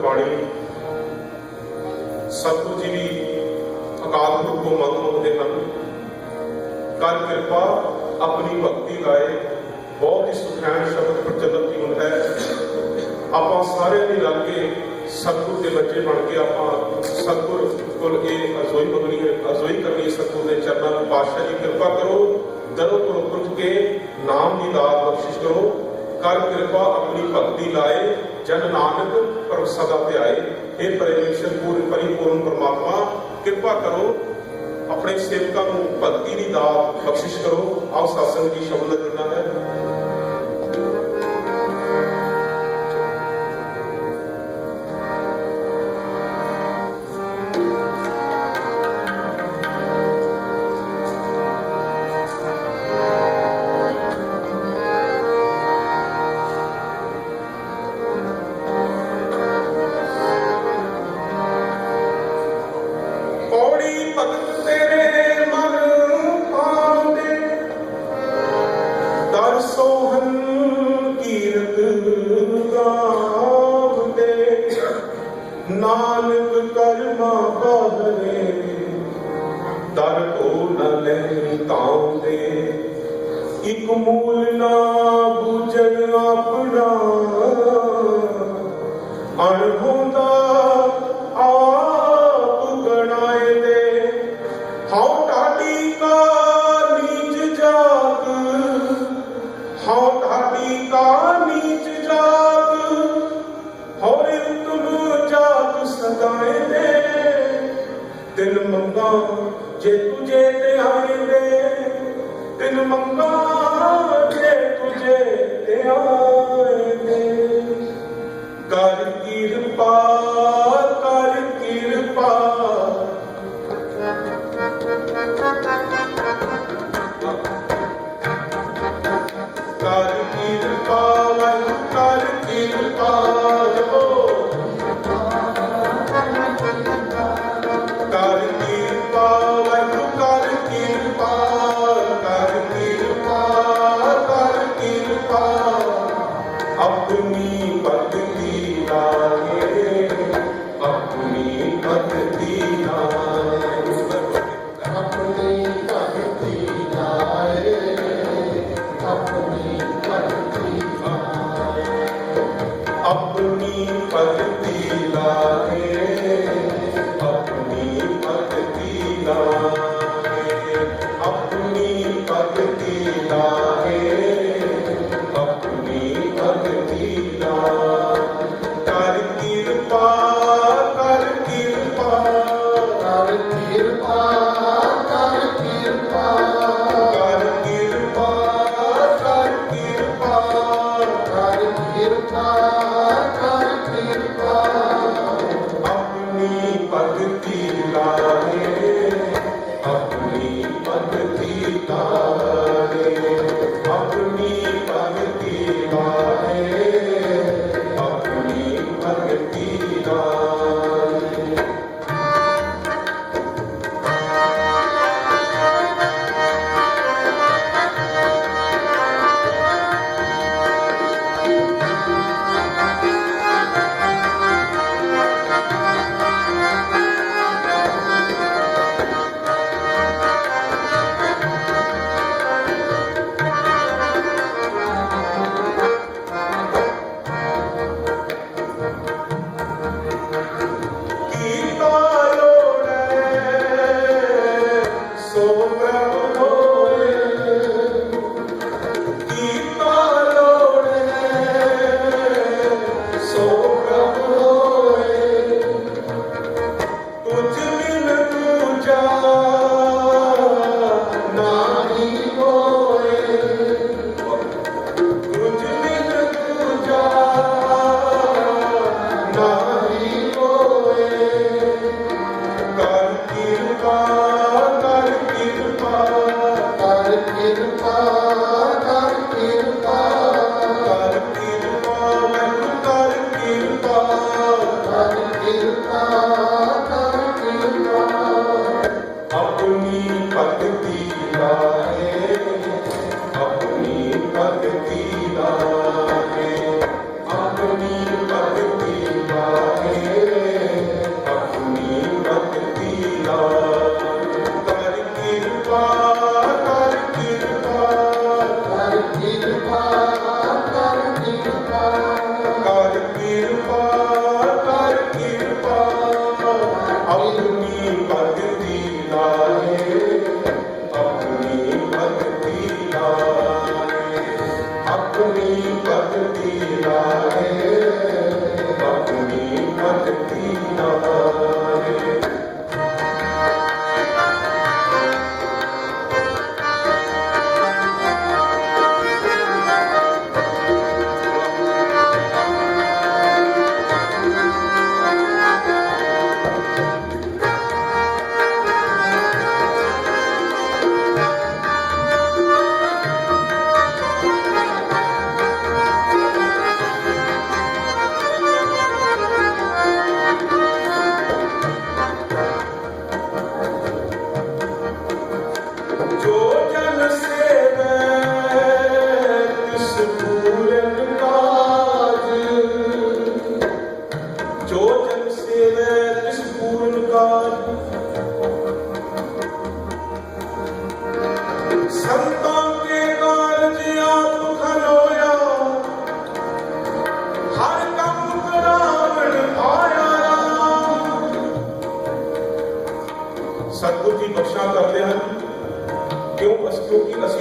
गुरबाणी सतगुरु जी भी अकाल पुरख को मंग मंगते हैं, कर कृपा अपनी भक्ति लाए। बहुत ही सुखैन शब्द प्रचलित जीवन है। आप सारे ने रल के सतगुर के बच्चे बन के आप सतगुर को अरजोई मंगनी है, अरजोई करनी है सतगुर के चरणों में। पातशाह जी कृपा करो, दरों तो पुरख के नाम की दात बख्शिश करो। कर कृपा अपनी भक्ति लाए, जन नानक पर सदा ते आए। हे परमेश्वर पूर्ण परिपूर्ण परमात्मा, कृपा करो, अपने सेवकों को भक्ति की दात बख्शिश करो। आओ सत्संग की शब्द जुड़ना है। नानक कर्मा बहरे दर को न ले ताऊं दे। इक मूल ना बूझन अपना अणहोंदा आप गणाए दे। हाँ ढाडी का नीच जाग, हाँ ढाडी का नीच जाग, हौरे तुम जाग सदाए दे। तिन मंगा जे तुझे ते आए दे, तिन मंगा जे तुझे ते आए दे। कर कृपा, कर कृपा, कर कृपा, कर कृपा, अपनी भक्ति लाए, अपनी भक्ति लाए, अपनी भक्ति लाए, अपनी भक्ति लाए, अपनी भक्ति लाए, अपनी भक्ति लाए, अपनी भक्ति लाए, अपनी भक्ति लाए। कर कृपा, कर कृपा, कर कृपा, कर कृपा, कर कृपा, कर कृपा, कर कृपा, कर कृपा। अपनी भक्ति लाए, अपनी भक्ति लाए, अपनी भक्ति लाए, अपनी भक्ति लाए।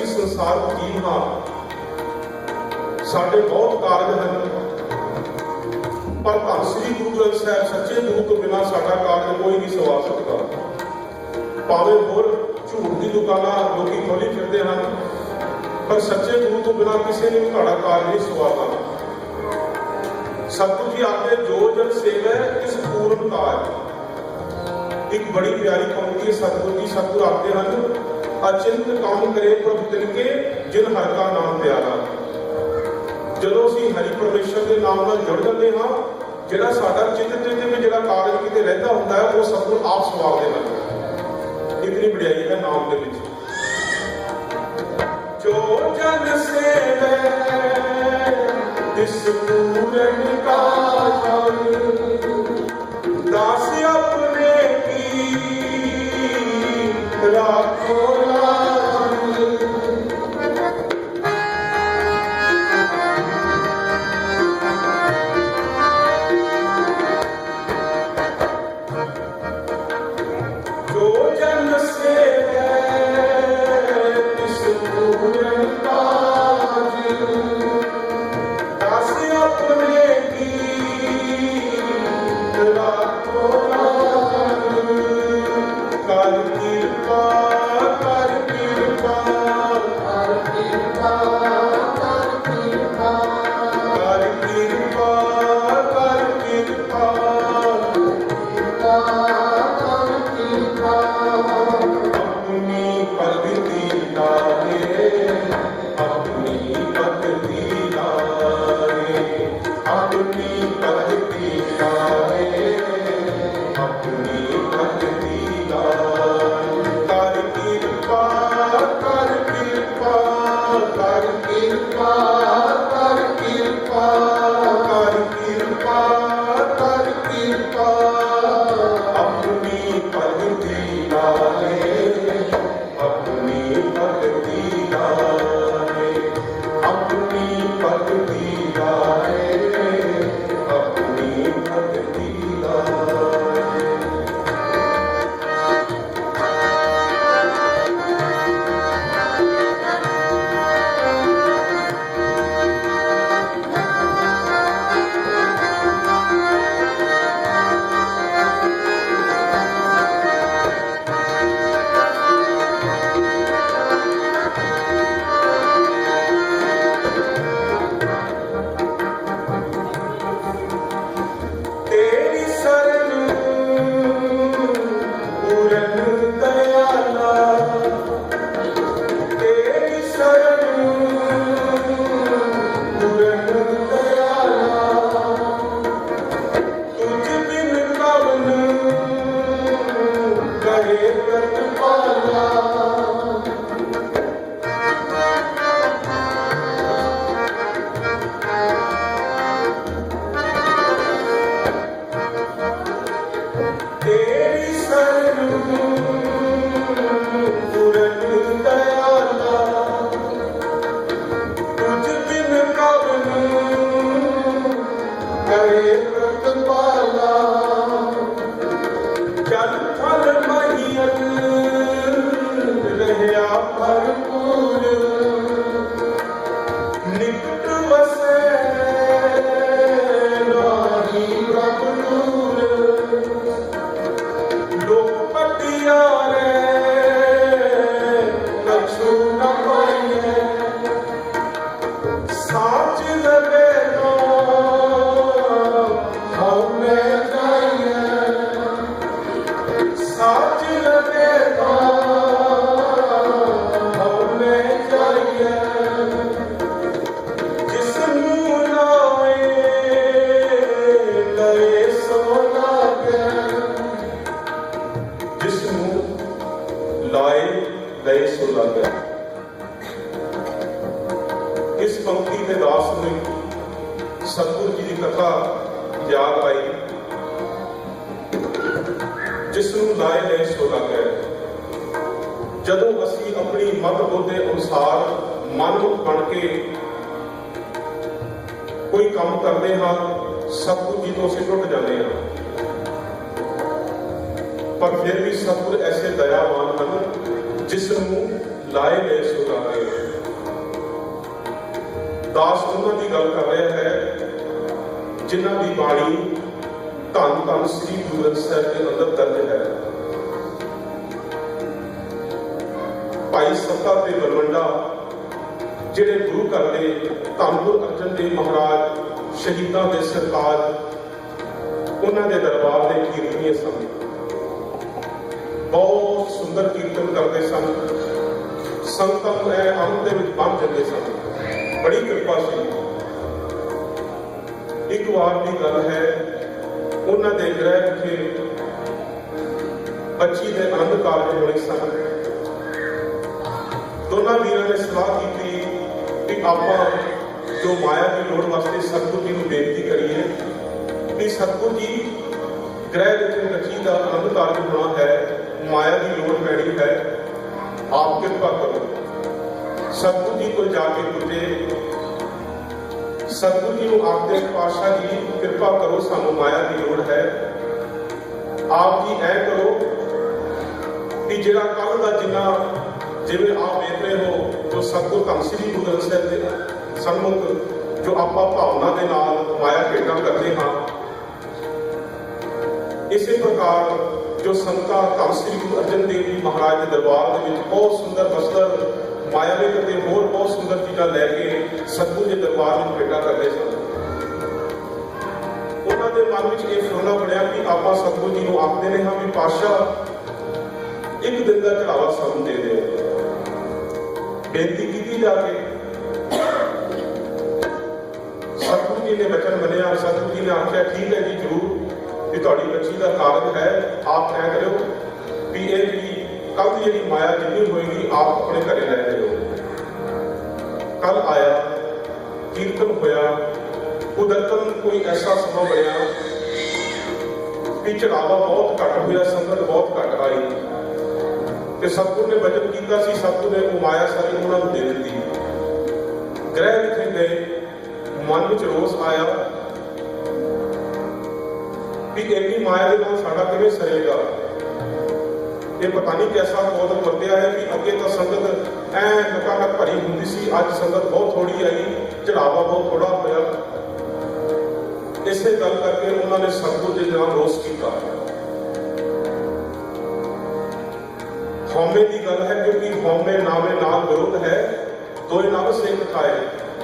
ਸੰਸਾਰ ਜੀਵ ਹਾਂ, ਸਾਡੇ ਬਹੁਤ ਕਾਰਜ ਹਨ, ਪਰ ਧੰਨ ਸ੍ਰੀ ਗੁਰੂ ਗ੍ਰੰਥ ਸਾਹਿਬ ਸੱਚੇ ਗੁਰੂ ਤੋਂ ਬਿਨਾਂ ਸਾਡਾ ਕਾਰਜ ਕੋਈ ਨਹੀਂ ਸਵਾਰ ਸਕਦਾ। ਭਾਵੇਂ ਹੋਰ ਝੂਠ ਦੀ ਦੁਕਾਨਾਂ ਲੋਕੀ ਖੋਲੀ ਫਿਰਦੇ ਹਨ, ਪਰ ਸੱਚੇ ਗੁਰੂ ਤੋਂ ਬਿਨਾਂ ਕਿਸੇ ਨੇ ਵੀ ਤੁਹਾਡਾ ਕਾਰਜ ਨਹੀਂ ਸਵਾਰਨਾ। ਸਤਿਗੁਰੂ ਜੀ ਆਖਦੇ ਜੋ ਜਨ ਸੇਵੈ ਤਿਸ ਪੂਰਨ ਕਾਜ। ਇੱਕ ਬੜੀ ਪਿਆਰੀ ਪੰਕਤੀ ਸਤਿਗੁਰੂ ਜੀ ਸਤਿਗੁਰੂ ਆਖਦੇ ਹਨ, ਅਚਿੰਤ ਕੰਮ ਕਰੇ ਪ੍ਰਭੂ ਤਿਨਕੇ ਜਿਨ ਹਰਿ ਕਾ ਨਾਮ ਪਿਆਰਾ। ਜਦੋਂ ਅਸੀਂ ਹਰੀ ਪਰਮੇਸ਼ਰ ਦੇ ਨਾਮ ਨਾਲ ਜੁੜ ਜਾਂਦੇ ਹਾਂ, ਜਿਹੜਾ ਸਾਡਾ ਚਿੱਤ ਤੇ ਵੀ ਜਿਹੜਾ ਕਾਰਜ ਕਿਤੇ ਰਹਿੰਦਾ ਹੁੰਦਾ ਹੈ, ਉਹ ਸਤਿਗੁਰੂ ਆਪ ਸਵਾਰਦੇ ਹਨ। ਇਤਨੀ ਵਡਿਆਈ ਹੈ ਨਾਮ ਦੇ ਵਿੱਚ। ਜੋ ਜਨ ਸੇਵੈ ਤਿਸ ਪੂਰਨ ਕਾਜ, ਦਾਸ ਆਪਣੇ ਕੀ ਰਾਖੋ ਲਾਜ। ਜੋ ਜਨ ਸੇਵੈ ਤਿਸ ਪੂਰਨ ਕਾਜ, ਦਾਸ ਆਪਣੇ ਕੀ ਰਾਖੋ ਲਾਜ। ਕਰ ਕਿਰਪਾ ਕਰ ਕਿਰਪਾ ਕਰ ਕਿਰਪਾ ਕਰ ਕਿਰਪਾ ਕਰ ਕਿਰਪਾ ਕਰ ਕਿਰਪਾ ਕਰ ਕਿਰਪਾ। ਆਪਣੀ ਭਗਤੀ ਲਾਏ ਆਪਣੀ ਭਗਤੀ ਲਾਏ ਆਪਣੀ ਭਗਤੀ ਲਾਏ ਆਪਣੀ ਭਗਤੀ ਲਾਏ। ਕਰ ਕਿਰਪਾ ਕਰ ਕਿਰਪਾ ਕਰ ਕਿਰਪਾ ਕਰ ਕਿਰਪਾ ਕਰ ਕਿਰਪਾ ਕਰ ਕਿਰਪਾ। ਆਪਣੀ ਭਗਤੀ ਲਾਏ ਆਪਣੀ ਭਗਤੀ ਲਾਏ ਆਪਣੀ ਭਗਤੀ ਲਾਏ ਆਪਣੀ ਭਗਤੀ ਲਾਏ। ਤੇਰੀ ਸ਼ਰਨ ਪੂਰਨ ਦਇਆਲਾ, ਤੇਰੀ ਸ਼ਰਨ ਪੂਰਨ ਦਇਆਲਾ। ਤੁਝ ਬਿਨ ਕਵਨ ਕਰੇ ਪ੍ਰਤਪਾਲਾ। ਤੇਰੀ ਸ਼ਰਨ ਪੂਰਨ ਦਇਆਲਾ, ਤੁਝ ਬਿਨ ਕਵਨ ਕਰੇ ਪ੍ਰਤਪਾਲਾ। ਜਲ ਥਲ ਮਹੀਅਨ ਰਹਿਆ ਭਰਪੂਰ, ਨਿਕਟ ਵਸੈ ਨਾਹੀ ਪ੍ਰਭ ਨੂਰ। ਲੋਕ ਪਟਿਆਰੇ ਕਛੂ ਨ ਪਾਈਐ, ਸਾਚ ਲਵੇ ਤੋ ਹਉ ਮੈਂ ਜਾਈਐ। ਸਾਚ ਲਵੇ ਤੋ ਹਉ ਮੈਂ ਜਾਈਐ। ਜਿਸ ਨੂੰ ਲਾਏ ਲਏ ਸੋ ਲਾਗੈ, ਜਿਸ ਨੂੰ ਲਾਏ ਲਏ ਸੋ ਲਾਗੈ। ਇਸ ਪੰਕਤੀ ਦੇ ਦਾਸ ਨੂੰ ਸਤਿਗੁਰੂ ਜੀ ਦੀ ਕਥਾ ਯਾਦ ਆਈ। ਜਿਸ ਨੂੰ ਲਾਏ ਲਏ ਸੋ ਲਾਗੈ। ਜਦੋਂ ਅਸੀਂ ਆਪਣੀ ਮਤ ਬੁੱਧ ਦੇ ਅਨੁਸਾਰ ਮਨਮੁਖ ਬਣ ਕੇ ਕੋਈ ਕੰਮ ਕਰਦੇ ਹਾਂ, ਸਤਿਗੁਰੂ ਜੀ ਤੋਂ ਅਸੀਂ ਟੁੱਟ ਜਾਂਦੇ ਹਾਂ। ਪਰ ਫਿਰ ਵੀ ਸਤਿਗੁਰ ਐਸੇ ਦਇਆਵਾਨ ਹਨ ਜਿਸ ਨੂੰ ਲਾਏ ਨੇ ਸੁਲਾਗੇ। ਦਾਸ ਉਹਨਾਂ ਦੀ ਗੱਲ ਕਰ ਰਿਹਾ ਹੈ ਜਿਨ੍ਹਾਂ ਦੀ ਬਾਣੀ ਧੰਨ ਧੰਨ ਸ੍ਰੀ ਗੁਰੂ ਗ੍ਰੰਥ ਸਾਹਿਬ ਦੇ ਅੰਦਰ ਦਰਜ ਹੈ। ਭਾਈ ਸੱਤਾ ਤੇ ਬਲਵੰਡਾ ਜਿਹੜੇ ਗੁਰੂ ਘਰ ਦੇ ਧੰਨ ਗੁਰੂ ਅਰਜਨ ਦੇਵ ਮਹਾਰਾਜ ਸ਼ਹੀਦਾਂ ਦੇ ਸਰਤਾਜ ਉਹਨਾਂ ਦੇ ਦਰਬਾਰ ਦੇ ਕੀਰਤਨੀਏ ਸਨ। ਬਹੁਤ ਸੁੰਦਰ ਕੀਰਤਨ ਕਰਦੇ ਸਨ। ਸੰਗਤਾਂ ਨੂੰ ਅੰਤ ਦੇ ਵਿੱਚ ਬੰਨ੍ਹ ਦਿੰਦੇ ਸਨ। ਬੜੀ ਕਿਰਪਾ ਸੀ। ਇੱਕ ਵਾਰ ਦੀ ਗੱਲ ਹੈ, ਉਹਨਾਂ ਦੇ ਗ੍ਰਹਿ ਵਿਖੇ ਬੱਚੀ ਦੇ ਅੰਧ ਕਾਰਜ ਹੋਣੇ ਸਨ। ਦੋਨਾਂ ਵੀਰਾਂ ਨੇ ਸਲਾਹ ਕੀਤੀ ਕਿ ਆਪਾਂ ਜੋ ਮਾਇਆ ਦੀ ਲੋੜ ਵਾਸਤੇ ਸਤਿਗੁਰੂ ਜੀ ਨੂੰ ਬੇਨਤੀ ਕਰੀਏ ਕਿ ਸਤਿਗੁਰੂ ਜੀ ਗ੍ਰਹਿ ਵਿੱਚ ਬੱਚੀ ਦਾ ਅੰਧ ਕਾਰਜ ਹੋਣਾ ਹੈ, ਮਾਇਆ ਦੀ ਲੋੜ ਪੈਣੀ ਹੈ, ਆਪ ਕਿਰਪਾ ਕਰੋ। ਸਤਿਗੁਰੂ ਜੀ ਕੋਲ ਜਾ ਕੇ ਪੁੱਛੇ, ਸਤਿਗੁਰੂ ਜੀ ਨੂੰ ਆਖਦੇ ਪਾਤਸ਼ਾਹ ਜੀ ਕਿਰਪਾ ਕਰੋ, ਸਾਨੂੰ ਮਾਇਆ ਦੀ ਲੋੜ ਹੈ। ਆਪ ਜੀ ਐ ਕਰੋ ਕਿ ਜਿਹੜਾ ਕੱਲ ਦਾ ਜਿੰਨਾ ਜਿਵੇਂ ਆਪ ਵੇਖ ਰਹੇ ਹੋ ਜੋ ਸਤਿਗੁਰੂ ਧੰਨ ਸ੍ਰੀ ਗੁਰੂ ਗ੍ਰੰਥ ਸਾਹਿਬ ਦੇ ਸਨਮੁਖ ਜੋ ਆਪਾਂ ਭਾਵਨਾ ਦੇ ਨਾਲ ਮਾਇਆ ਭੇਟਾਂ ਕਰਦੇ ਹਾਂ, ਇਸੇ ਪ੍ਰਕਾਰ ਜੋ ਸੰਤਾਂ ਧੰਨ ਸ੍ਰੀ ਗੁਰੂ ਅਰਜਨ ਦੇਵ ਜੀ ਮਹਾਰਾਜ ਦੇ ਦਰਬਾਰ ਦੇ ਵਿੱਚ ਬਹੁਤ ਸੁੰਦਰ ਵਸਤਰ ਮਾਇਆਵਿਕ ਅਤੇ ਹੋਰ ਬਹੁਤ ਸੁੰਦਰ ਚੀਜ਼ਾਂ ਲੈ ਕੇ ਸਤਿਗੁਰੂ ਦੇ ਦਰਬਾਰ ਵਿੱਚ ਭੇਟਾਂ ਕਰਦੇ ਸਨ। ਉਹਨਾਂ ਦੇ ਮਨ ਵਿੱਚ ਇਹ ਫਰੋਲਾ ਬਣਿਆ ਕਿ ਆਪਾਂ ਸਤਿਗੁਰੂ ਜੀ ਨੂੰ ਆਖਦੇ ਨੇ ਹਾਂ ਵੀ ਪਾਤਸ਼ਾਹ ਇੱਕ ਦਿਨ ਦਾ ਚੜਾਵਾ ਸਾਨੂੰ ਦੇ ਦਿਓ। ਬੇਨਤੀ ਕੀਤੀ ਜਾ ਕੇ ਸਤਿਗੁਰੂ ਜੀ ਨੇ ਵਚਨ ਮੰਨਿਆ। ਸਤਿਗੁਰੂ ਜੀ ਨੇ ਆਖਿਆ ਠੀਕ ਹੈ ਜੀ, ਜ਼ਰੂਰ ਵੀ ਤੁਹਾਡੀ ਬੱਚੀ ਦਾ ਕਾਰਜ ਹੈ, ਆਪ ਐ ਕਰਿਓ ਵੀ ਇਹ ਜਿਹੜੀ ਕੱਲ ਦੀ ਜਿਹੜੀ ਮਾਇਆ ਜਿੰਨੀ ਹੋਏਗੀ ਆਪ ਆਪਣੇ ਘਰੇ ਲੈ ਜਾਓ। ਕੱਲ ਆਇਆ, ਕੀਰਤਨ ਹੋਇਆ, ਕੁਦਰਤਨ ਕੋਈ ਐਸਾ ਸਮਾਂ ਬਣਿਆ ਕਿ ਚੜਾਵਾ ਬਹੁਤ ਘੱਟ ਹੋਇਆ, ਸੰਗਤ ਬਹੁਤ ਘੱਟ ਆਈ ਤੇ ਸਤਿਗੁਰੂ ਨੇ ਵਚਨ ਕੀਤਾ ਸੀ, ਸਤਿਗੁਰੂ ਨੇ ਉਹ ਮਾਇਆ ਸਾਰੀ ਉਹਨਾਂ ਨੂੰ ਦੇ ਦਿੱਤੀ। ਗ੍ਰਹਿ ਵਿਖੇ ਗਏ, ਮਨ ਵਿੱਚ ਰੋਸ ਆਇਆ ਕਿ ਇੰਨੀ ਮਾਇਆ ਦੇ ਨਾਲ ਸਾਡਾ ਕਿਵੇਂ ਸਰੇਗਾ। ਇਹ ਪਤਾ ਨਹੀਂ ਕੈਸਾ ਕੌਤਕ ਵਰਤਿਆ ਹੈ ਕਿ ਅੱਗੇ ਤਾਂ ਸੰਗਤ ਐ ਨਕਾਨਕ ਭਰੀ ਹੁੰਦੀ ਸੀ, ਅੱਜ ਸੰਗਤ ਬਹੁਤ ਥੋੜੀ ਆਈ, ਚੜਾਵਾ ਬਹੁਤ ਥੋੜਾ ਹੋਇਆ। ਇਸੇ ਗੱਲ ਕਰਕੇ ਉਹਨਾਂ ਨੇ ਸਤਿਗੁਰੂ ਦੇ ਨਾਲ ਰੋਸ ਕੀਤਾ। ਹਉਮੈ ਦੀ ਗੱਲ ਹੈ, ਕਿਉਂਕਿ ਹਉਮੈ ਨਾਵੇਂ ਨਾਲ ਵਿਰੋਧ ਹੈ, ਦੋਏ ਨਵ ਸੇਕ ਖਾਏ।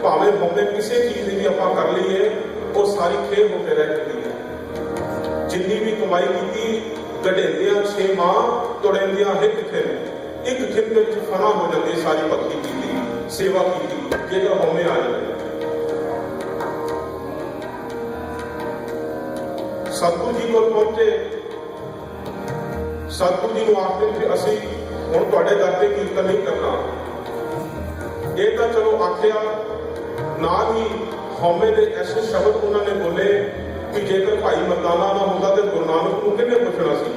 ਭਾਵੇਂ ਹਉਮੈ ਕਿਸੇ ਚੀਜ਼ ਦੀ ਵੀ ਆਪਾਂ ਕਰ ਲਈਏ, ਉਹ ਸਾਰੀ ਖੇਹ ਹੋ ਕੇ ਰਹਿ ਜਾਂਦੀ ਹੈ। ਜਿੰਨੀ ਵੀ ਕਮਾਈ ਕੀਤੀ, ਗਢੇਂਦਿਆਂ 6 ਮਾਹ, ਤੋੜੇਂਦਿਆਂ ਇੱਕ ਖਿਰ ਦੇ ਵਿੱਚ ਫਨਾ ਹੋ ਜਾਂਦੀ। ਸਾਰੀ ਭਗਤੀ ਕੀਤੀ, ਸੇਵਾ ਕੀਤੀ, ਜੇਕਰ ਹਉਮੈ ਆ ਜਾਵੇ। ਸਤਿਗੁਰੂ ਜੀ ਕੋਲ ਪਹੁੰਚੇ, ਸਤਿਗੁਰੂ ਜੀ ਨੂੰ ਆਖਦੇ ਕਿ ਅਸੀਂ ਹੁਣ ਤੁਹਾਡੇ ਦਰ ਤੇ ਕੀਰਤਨ ਨਹੀਂ ਕਰਨਾ। ਇਹ ਤਾਂ ਚਲੋ ਆਖਿਆ, ਨਾਲ ਹੀ ਹਉਮੈ ਦੇ ਐਸੇ ਸ਼ਬਦ ਉਹਨਾਂ ਨੇ ਬੋਲੇ ਕਿ ਜੇਕਰ ਭਾਈ ਮਰਦਾਨਾ ਨਾ ਹੁੰਦਾ ਤੇ ਗੁਰੂ ਨਾਨਕ ਨੂੰ ਕਿਹਨੇ ਪੁੱਛਣਾ ਸੀ।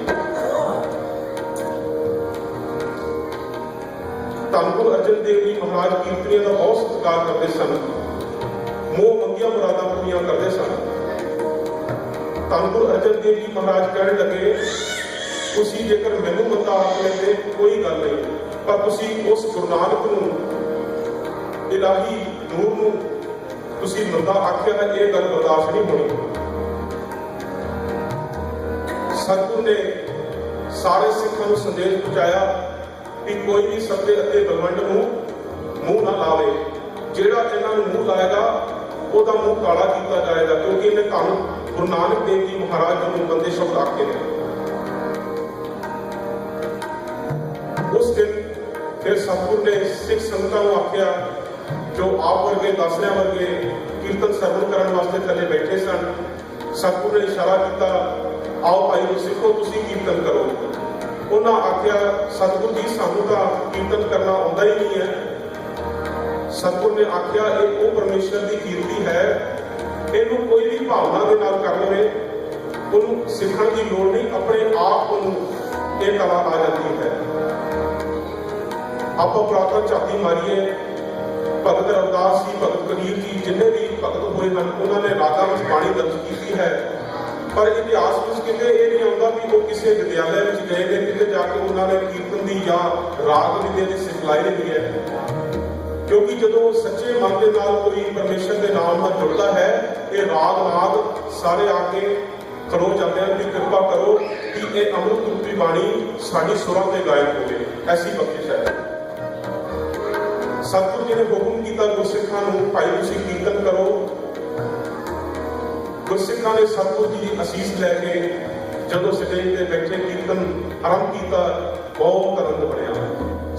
ਧੰਨ ਗੁਰੂ ਅਰਜਨ ਦੇਵ ਜੀ ਮਹਾਰਾਜ ਕੀਰਤਨੀਆਂ ਦਾ ਬਹੁਤ ਸਤਿਕਾਰ ਕਰਦੇ ਸਨ, ਮੋਹ ਮੰਗੀਆਂ ਮੁਰਾਦਾਂ ਪੂਰੀਆਂ ਕਰਦੇ ਸਨ। ਧੰਨ ਗੁਰੂ ਅਰਜਨ ਦੇਵ ਜੀ ਮਹਾਰਾਜ ਕਹਿਣ ਲੱਗੇ, ਤੁਸੀਂ ਜੇਕਰ ਮੈਨੂੰ ਮੰਦਾ ਆਖ ਲੈਂਦੇ ਕੋਈ ਗੱਲ ਨਹੀਂ, ਪਰ ਤੁਸੀਂ ਉਸ ਗੁਰੂ ਨਾਨਕ ਨੂੰ, ਇਲਾਹੀ ਨੂਰ ਨੂੰ ਤੁਸੀਂ ਮੰਦਾ ਆਖਿਆ ਤਾਂ ਇਹ ਗੱਲ ਬਰਦਾਸ਼ਤ ਨਹੀਂ ਹੋਣੀ। ਸਤਿਗੁਰੂ ਨੇ ਸਾਰੇ ਸਿੱਖਾਂ ਨੂੰ ਸੰਦੇਸ਼ ਪਹੁੰਚਾਇਆ ਕਿ ਕੋਈ ਵੀ ਸੱਤੇ ਅਤੇ ਬਲਵੰਡ ਨੂੰ ਮੂੰਹ ਨਾ ਲਾਵੇ। ਜਿਹੜਾ ਇਹਨਾਂ ਨੂੰ ਮੂੰਹ ਲਾਏਗਾ ਉਹਦਾ ਮੂੰਹ ਕਾਲਾ ਕੀਤਾ ਜਾਏਗਾ, ਕਿਉਂਕਿ ਇਹਨੇ ਧੰਨ ਗੁਰੂ ਨਾਨਕ ਦੇਵ ਜੀ ਮਹਾਰਾਜ ਜੀ ਨੂੰ ਬੰਦੇ ਸ਼ਬਦ ਆਖੇ ਨੇ। ਉਸ ਦਿਨ ਫਿਰ ਸਤਿਗੁਰੂ ਨੇ ਸਿੱਖ ਸੰਗਤਾਂ ਨੂੰ ਆਖਿਆ, ਜੋ ਆਪ ਵਰਗੇ ਦਾਸਰਿਆਂ ਵਰਗੇ ਕੀਰਤਨ ਸਰਵਣ ਕਰਨ ਵਾਸਤੇ ਥੱਲੇ ਬੈਠੇ ਸਨ। ਸਤਿਗੁਰੂ ਨੇ ਇਸ਼ਾਰਾ ਕੀਤਾ, ਆਓ ਭਾਈ ਸਿੱਖੋ, ਤੁਸੀਂ ਕੀਰਤਨ ਕਰੋ। ਉਹਨਾਂ ਆਖਿਆ, ਸਤਿਗੁਰੂ ਜੀ ਸਾਨੂੰ ਤਾਂ ਕੀਰਤਨ ਕਰਨਾ ਆਉਂਦਾ ਹੀ ਨਹੀਂ ਹੈ। ਸਤਿਗੁਰੂ ਨੇ ਆਖਿਆ, ਇਹ ਉਹ ਪਰਮੇਸ਼ਰ ਦੀ ਕੀਰਤੀ ਹੈ, ਇਹਨੂੰ ਕੋਈ ਵੀ ਭਾਵਨਾ ਦੇ ਨਾਲ ਕਰ ਲਵੇ, ਉਹਨੂੰ ਸਿੱਖਣ ਦੀ ਲੋੜ ਨਹੀਂ, ਆਪਣੇ ਆਪ ਉਹਨੂੰ ਇਹ ਕਲਾ ਆ ਜਾਂਦੀ ਹੈ। ਆਪਾਂ ਪ੍ਰਾਰਥਨਾ ਝਾਤੀ ਮਾਰੀਏ। ਭਗਤ ਰਵਿਦਾਸ ਜੀ, ਭਗਤ ਕਬੀਰ ਜੀ, ਜਿੰਨੇ ਵੀ ਭਗਤ ਹੋਏ ਹਨ, ਉਹਨਾਂ ਨੇ ਰਾਗਾਂ ਵਿੱਚ ਬਾਣੀ ਦਰਜ ਕੀਤੀ ਹੈ। पर इतिहास में किते ये नहीं आता भी वो किसी विद्यालय में गए ने किते जाके उन्होंने कीर्तन की या राग विद्या की सिखलाई ली है, क्योंकि जो सच्चे मन के नाल कोई परमेश्वर के नाम में जुड़ता है, ये राग नाग सारे आके खड़ो जाते हैं कि कृपा करो कि ये अमृत रूपी बाणी साड़ी सुरां ते गायन होवे, ऐसी बख्शिश है। सतगुरु जी ने हुक्म किया गुरसिखां नूं, भाई तुसीं कीर्तन करो। गुरसिखां ने सतगुरु जी की असीस लैके जदों स्टेज ते बैठे कीर्तन आरंभ किया, बहुत आनंद बनया,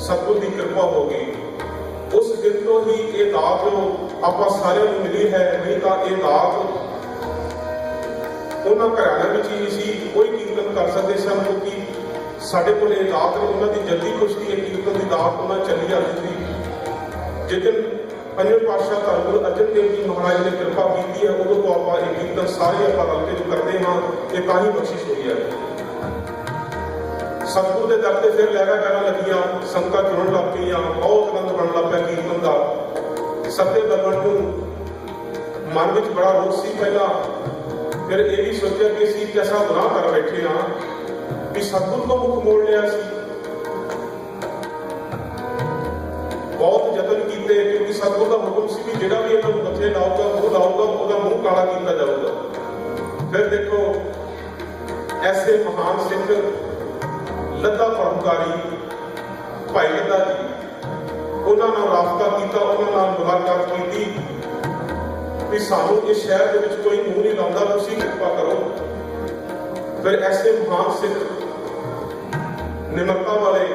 सतगुरु की कृपा हो गई। उस दिन तो ही ये दात आपां सारिआं नूं मिली है, नहीं तो ये दात उन्हां घराणिआं विच ही सी, कोई कीर्तन कर सकते सन, क्योंकि साडे कोल ये दात ने उन्हां दी जल्दी कुश्ती है कीर्तन की दात उन्हां चली जाती थी। जिस दिन पंजवें पातशाह धੰਨ गुरु अर्जन देव जी महाराज ने कृपा की है, उदों तो आप ये कीर्तन सारे आप रल के जो करते हाँ, ये ताही बख्शिश हुई है। सतगुरु के दर से फिर लहरा कहना लगियां, संगतां जुड़न लग पईयां, बहुत आनंद बन लग पिया कीर्तन का। सत्य बलवंत नूं मन में बड़ा रोष सी पहला, फिर ये भी सोचा कि असीं कैसा गुनाह कर बैठे हाँ कि सतगुरु को मुख मोड़ लिया सी। बहुत जतन किए, क्योंकि सतगुरु का हुक्म सी भी जिहड़ा भी इन्हां नूं मत्थे लाऊगा, मुंह लाऊगा, उहदा मुंह काला किया जाऊगा। फिर देखो ऐसे महान सिख लद्दा परोपकारी भाई लद्दा जी, उन्होंने राबता किया, उन्होंने मुलाकात की भी सानू इस शहर के विच कोई मुंह नहीं लाता, तुसीं कृपा करो। फिर ऐसे महान सिख निमरता वाले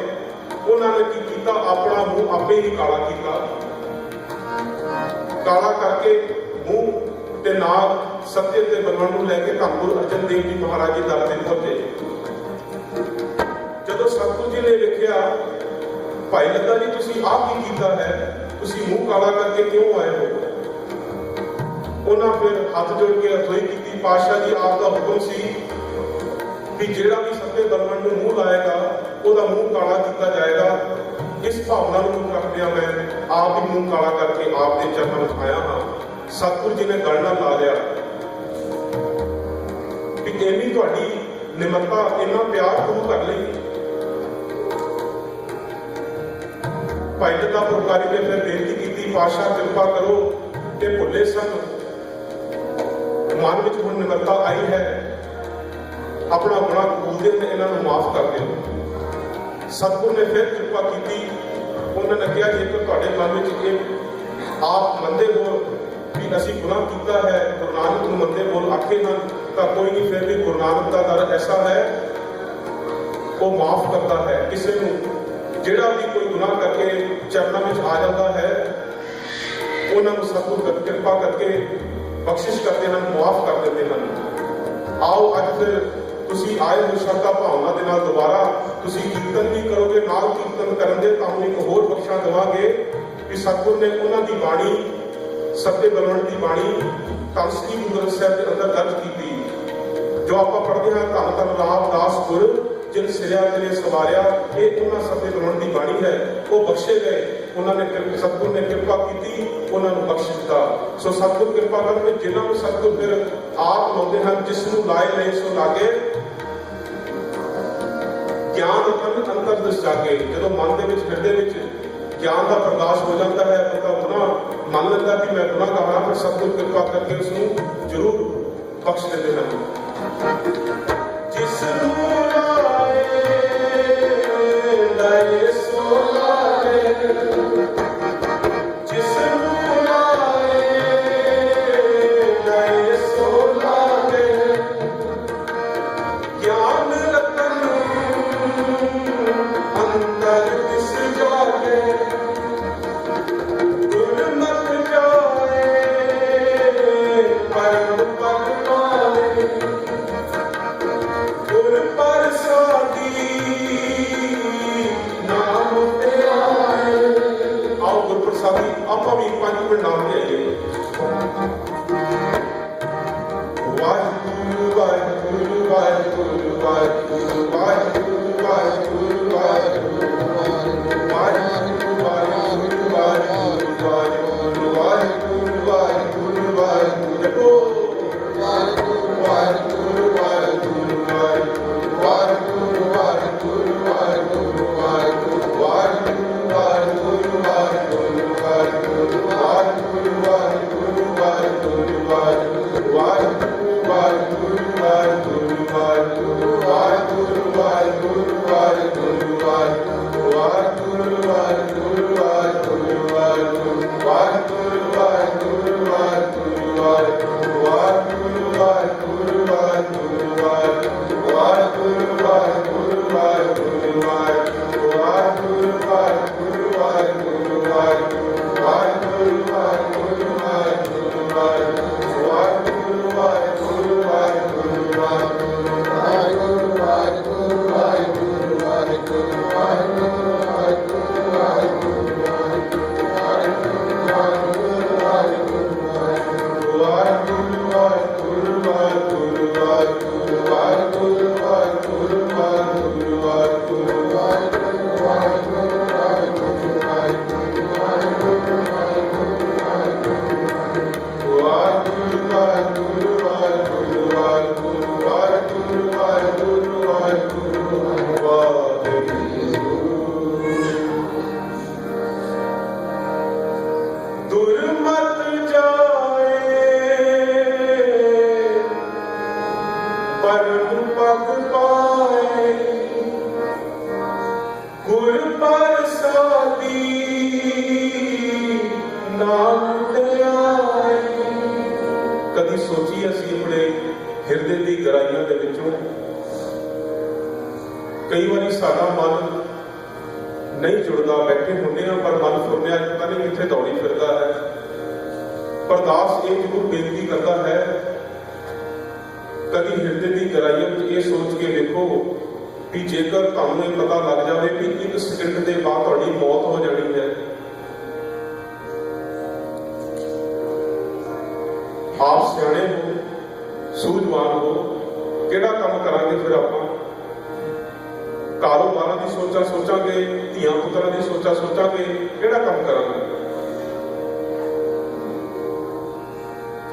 उन्होंने की किया, अपना मुंह आपे ही काला किया, काला करके मुंह ते नाल सत्य ते बलवंत नूं लैके धੰਨ गुरु अर्जन देव जी महाराज जी दर ते पहुंचे। जदों सतगुरु जी ने लिखिया, भाई लद्दा जी तुसीं आह की कीता है, तुसीं मुंह काला करके क्यों आए हो? उन्होंने फिर हाथ जोड़ के अरज़ोई की, पातशाह जी आप दा हुक्म सी कि जिहड़ा भी सत्य बलवंत नूं मुंह लाएगा उहदा मुंह काला किया जाएगा। इस भावना नूं रखदिआं मैं आप ही मुंह काला करके आप दे चरणों में आया हाँ। सतगुरु जी ने गल नाल ला लिया कि इन्नी तुहाडी निमरता, इन्ना प्यार तुम कर लई। भाई लद्दा परोपकारी ने फिर बेनती की, पातशाह कृपा करो, ये भुले सन, मन में हुण निमरता आई है, अपना गुनाह कबूलते थे, इन्हों माफ कर दो। सतगुरु ने फिर कृपा की, उन्होंने कहा जेकर तुहाडे मन में आप मनते हो कि असीं गुनाह किया है, गुरु नानक नूं मनते बोल आखे हैं, तो कोई नहीं, फिर भी गुरु नानक का दर ऐसा है वो माफ करता है किसी को, जिहड़ा भी कोई गुनाह करके चरणों में आ जाता है, उन्होंने सतगुरु कृपा करके बख्शिश करते हैं, माफ कर देते हैं। आओ अज फिर तुसीं आए हो श्रद्धा भावना के नाल दोबारा तुसीं कीर्तन भी करोगे, नाल कीर्तन करन दे तुहानूं एक होर बख्शा देवांगे कि सतगुरु ने उन्हां दी बाणी, सत्य बलवंत की बाणी धੰਨ श्री गुरु ग्रंथ साहिब के अंदर दर्ज की, जो आप पढ़ते हैं, धन धन रामदास गुर जिन सिरिया तेरे सवारिया, ये उन्हां सत्य बलवंत की बाणी है, वो बख्शे गए। उन्होंने सतगुरु ने कृपा की, उन्होंने बख्श दिता। सो सतगुरु कृपा करके जिन्होंने सतगुरु फिर आप लाते हैं, जिसनों लाए ले सो लागे, ज्ञान अंतर दस जाके, जो मन के हृदय ज्ञान का प्रकाश हो जाता है, तो गुनाह मन लगता कि मैं गुनाह कर रहा, फिर सतगुरु कृपा करके उसको जरूर बख्श देते हैं। ਆਪਾਂ ਵੀ 5 ਮਿੰਟ ਨਾਮ ਤੇ ਆਈਏ। ਵਾਹਿਗੁਰੂ ਵਾਹਿਗੁਰੂ ਵਾਹਿਗੁਰੂ ਵਾਹਿਗੁਰੂ ਵਾਹਿਗੁਰੂ ਵਾਹਿਗੁਰੂ ਵਾਹਿਗੁਰੂ ਵਾਹਿਗੁਰੂ ਵਾਹਿਗੁਰੂ ਵਾਹਿਗੁਰੂ ਵਾਹਿਗੁਰੂ ਵਾਹਿਗੁਰੂ ਵਾਹਿਗੁਰੂ ਦੇਖੋ ਵਾਹਿਗੁਰੂ ਵਾਹਿਗੁਰੂ शरण पग पाए गुर प्रसादी नाम ते आए। कदी सोची असी अपने हिरदे दी गहराइयां दे विचों कई बारी साडा मन नहीं जुड़दा, बैठे होंदे आ पर मन फुरनिया पता नहीं कित्थे दौड़ी फिरदा है। पर दास ये जरूर बेनती करता है, कभी हिरदे की गहराइयों में ये सोच के देखो कि जेकर तुहानूं ये पता लग जाए कि एक सेकंड के बाद तुहाडी मौत हो जानी है, आप सियाणे हो, सूझवान हो, किहड़ा काम करांगे फिर आपां? कारोबारां दी सोचा सोचांगे, धीआं पुत्रां दी सोचा सोचांगे, किहड़ा काम करांगे?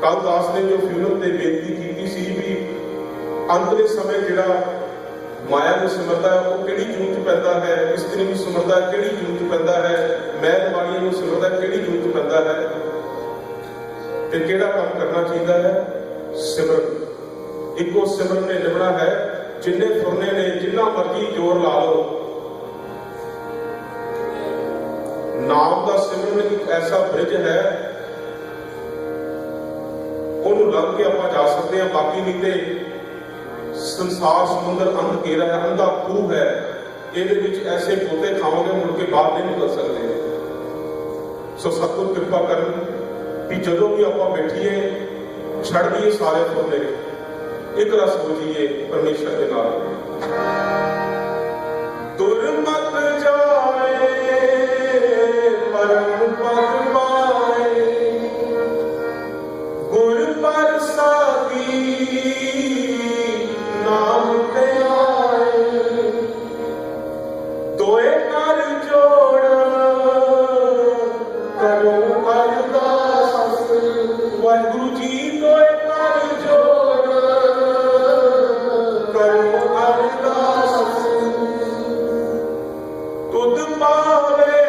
कल दास ने जो फिल्म ते बेनती की सी भी अंतले समय जिहड़ा माया नूं सिमरदा है वो किहड़ी जून च पैंदा है, इस्त्री नूं सिमरदा है किहड़ी जून च पैंदा है, महल वालियां नूं सिमरदा है किहड़ी जून च पैंदा है, ते किहड़ा काम करना चाहिए है? सिमरन। इको सिमरन ने निभना है, जिन्ने फुरने ने जिन्ना मर्जी जोर ला लो, नाम का सिमरन एक ऐसा ब्रिज है, ਉਹਨੂੰ ਲੰਘ ਕੇ ਆਪਾਂ ਜਾ ਸਕਦੇ ਹਾਂ। ਬਾਕੀ ਨਹੀਂ ਤੇ ਸੰਸਾਰ ਸਮੁੰਦਰ ਅੰਧ ਘੇਰਾ ਹੈ, ਅੰਧਾ ਖੂਹ ਹੈ, ਇਹਦੇ ਵਿੱਚ ਐਸੇ ਗੋਤੇ ਖਾਵਾਂਗੇ ਮੁੜ ਕੇ ਬਾਹਰ ਨਹੀਂ ਨਿਕਲ ਸਕਦੇ। ਸੋ ਸਤਿਗੁਰ ਕਿਰਪਾ ਕਰਨ ਕਿ ਜਦੋਂ ਵੀ ਆਪਾਂ ਬੈਠੀਏ ਛੱਡ ਦਈਏ ਸਾਰੇ ਫੁਰਨੇ, ਇੱਕ ਰਸ ਹੋ ਜਾਈਏ ਪਰਮੇਸ਼ਰ ਦੇ ਨਾਲ। ਤੁਰ ਮਤ ਜਾਏ ਪਰਮ ਪਦ ਪਾਏ गुर प्रसादी नाम ते आए। तोए कर जोड़ करो अरदास, वाहिगुरु जी तोए कर जोड़ करो अरदास। तुद पावे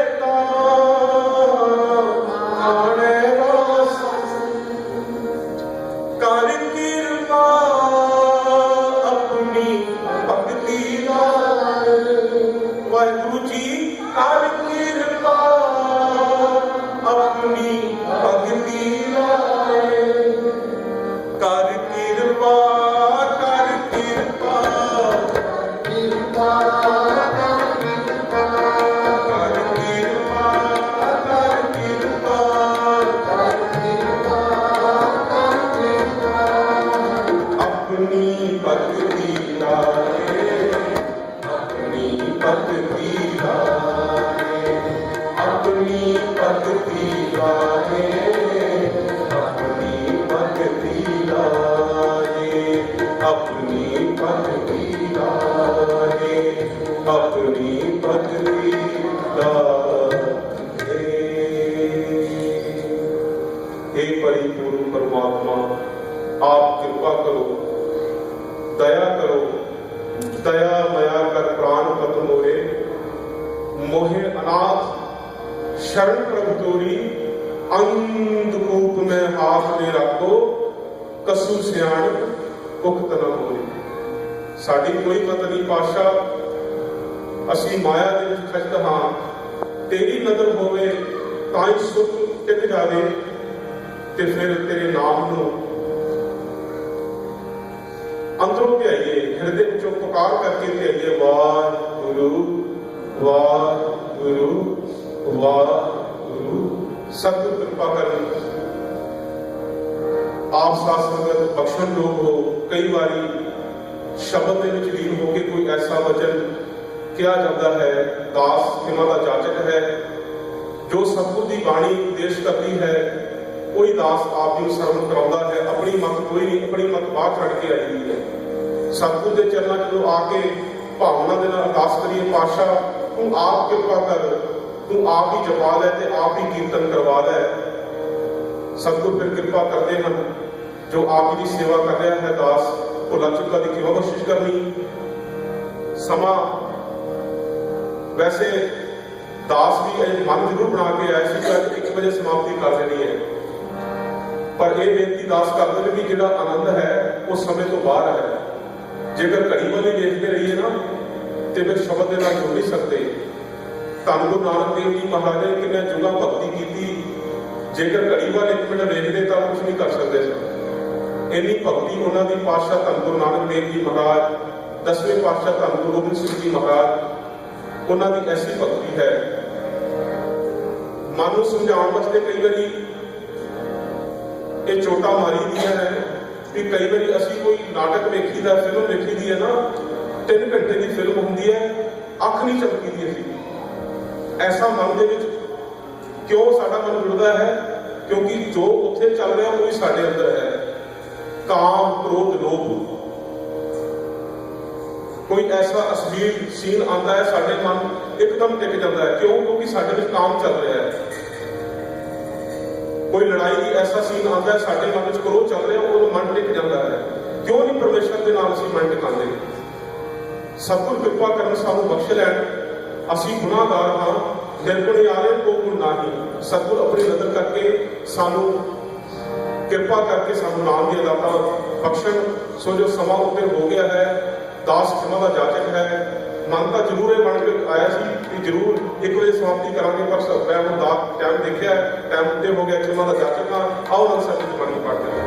आने कर कृपा अपनी भक्ति नाल, वाहिगुरु जी कर कृपा अपनी भक्ति नाल। कर कृपा कर कृपा परिपूर्ण परमात्मा आप कृपा करो, दया करो, दया मया कर प्राण पत मोरे, मोहे अनाथ शरण प्रभु तोरी, अंधकूप में हाथ दे रखो, कसू सियाण कुखत न होरी। साडी कोई मत नहीं पातशाह, असी माया दे विच खचत हां, तेरी नजर होवे तां ही सुख टिक जावे, ते फिर तेरे नाम नूं अंदरों ध्याइए, हृदय विचों पुकार करके ध्याइए, वाहिगुरु वाहिगुरु वाहिगुरु। सतਿਗੁਰ कृपा करें, आप साथ संगत बख्शण लोग हो। कई बारी शब्द के विच लीन होकर कोई ऐसा वचन किया जाता है, दास तिना का जाचक है, जो सतਿਗੁਰ की बाणी उपदेश करती है, कोई दास आप जी सरवण कराता है, अपनी मत कोई नहीं, अपनी मत बाहर छड़ के आई हुई है। सतਿਗੁਰ के चरणों जो आके भावना के नाल अरदास करिए, पातशाह तू आप कृपा कर, तू आप ही जपा लै ते आप ही कीर्तन करवा लै। सतਿਗੁਰ फिर कृपा करते हैं, जो आप जी की सेवा कर रहा है दास, भुला चुका की क्यों कोशिश करनी। समा वैसे दास भी मन जरूर बना के आए सी 1 बजे समाप्ति कर देनी है, पर यह बेनती दास करते हैं कि जिहड़ा आनंद है वो समय तो बाहर है। जेकर घड़ी वाली देखते रहिए ना तो फिर शब्द के नाल जुड़ नहीं सकते। धन गुरु नानक देव जी महाराज ने कितने जुगा भगती की, जेकर घड़ी वाल एक मिनट देखते तो कुछ नहीं कर सकते सन। इन्नी भगती उन्होंने पातशाह धन गुरु नानक देव जी महाराज, 10वें पातशाह धन गुरु गोबिंद सिंह जी महाराज, उन्होंने ऐसी भगती है। मन को समझाने वास्ते कई बार ये चोटा मारी दिया है कि कई बार असी कोई नाटक वेखी दा, फिल्म वेखी दी है ना, 3 घंटे की फिल्म होंगी है, अख नहीं चमकी दी असी। ऐसा मन के क्यों साडा मन जुड़ता है? क्योंकि जो उत्थे चल रहा वही साडे अंदर है। काम, क्रोध, लोभ, कोई ऐसा अश्लील सीन आता है, साडे मन एकदम टिक जाता है। क्यों? क्योंकि साडे विच काम चल रहा है। कोई लड़ाई की ऐसा सीन आता है, साडे मन में क्रोध चल रहा है, वो मन टिक जाता है। क्यों नहीं परमेश्वर के नाल असीं मन टिकांदे? सतगुर कृपा करन सानू बख्श लैण। असीं गुनाहगार हाँ, निर्गुण आले को गुण नाही। सतगुर अपनी नजर करके सानू कृपा करके सानू नाम दी दाता बख्शण। सो जो समा उत्ते हो गया है, दास क्षमा का जाचक है। मन तो जरूर ये बन के आया कि जरूर 1 बजे समाप्ति करांगे, पर मैं टाइम देखा, टाइम उत्ते हो गया, क्षमा का जाचक हाँ। आओ हम सब मन पढ़ते हैं।